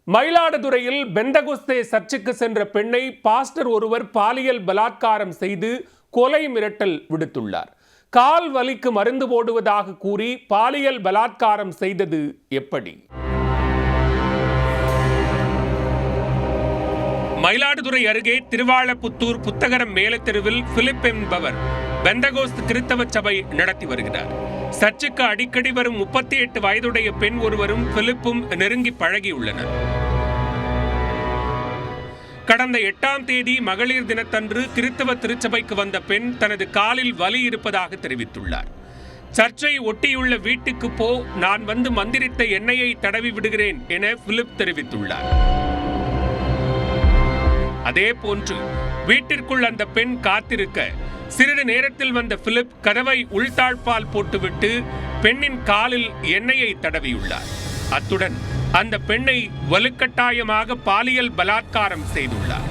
மயிலாடுதுறையில் பெந்தகோஸ்தே சர்ச்சுக்கு சென்ற பெண்ணை பாஸ்டர் ஒருவர் பாலியல் பலாத்காரம் செய்து கொலை மிரட்டல் விடுத்துள்ளார். கால் வலிக்கு மருந்து போடுவதாக கூறி பாலியல் பலாத்காரம் செய்தது எப்படி? மயிலாடுதுறை அருகே திருவாளப்புத்தூர் புத்தகரம் மேலத்தெருவில் பிலிப் என்பவர் பெந்தகோஸ்து கிறிஸ்தவ சபை நடத்தி வருகிறார். சர்ச்சுக்கு அடிக்கடி வரும் 38 வயதுடைய பெண் ஒருவரும் பிலிப்பும் நெருங்கி பழகியுள்ளனர். கடந்த 8ஆம் தேதி மகளிர் தினத்தன்று கிறிஸ்தவ திருச்சபைக்கு வந்த பெண் தனது காலில் வலி இருப்பதாக தெரிவித்துள்ளார். சர்ச்சை ஒட்டியுள்ள வீட்டுக்கு போ, நான் வந்து மந்திரித்த எண்ணெயை தடவி விடுகிறேன் என பிலிப் தெரிவித்துள்ளார். அதே போன்று வீட்டிற்குள் அந்த பெண் காத்திருக்க சிறிது நேரத்தில் வந்த பிலிப் கதவை உள்தாழ்பால் போட்டுவிட்டு பெண்ணின் காலில் எண்ணெயை தடவியுள்ளார். அத்துடன் அந்த பெண்ணை வலுக்கட்டாயமாக பாலியல் பலாத்காரம் செய்துள்ளார்.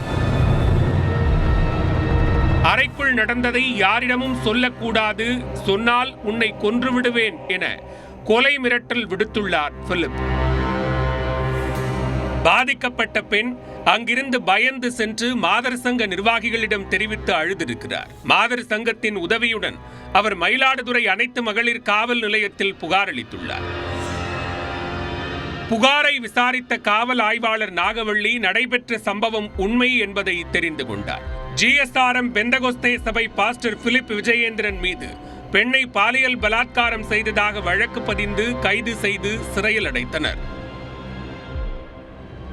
அறைக்குள் நடந்ததை யாரிடமும் சொல்லக்கூடாது, சொன்னால் உன்னை கொன்றுவிடுவேன் என கொலை மிரட்டல் விடுத்துள்ளார் பிலிப். பாதிக்கப்பட்ட பெண் அங்கிருந்து பயந்து சென்று மாதர் சங்க நிர்வாகிகளிடம் தெரிவித்து அழுதிருக்கிறார். மாதர் சங்கத்தின் உதவியுடன் அவர் மயிலாடுதுறை அனைத்து மகளிர் காவல் நிலையத்தில் புகார் அளித்துள்ளார். புகாரை விசாரித்த காவல் ஆய்வாளர் நாகவள்ளி நடைபெற்ற சம்பவம் உண்மை என்பதை தெரிந்து கொண்டார். GSRM பெந்தகோஸ்தே சபை பாஸ்டர் பிலிப் விஜயேந்திரன் மீது பெண்ணை பாலியல் பலாத்காரம் செய்ததாக வழக்கு பதிந்து கைது செய்து சிறையில் அடைத்தனர்.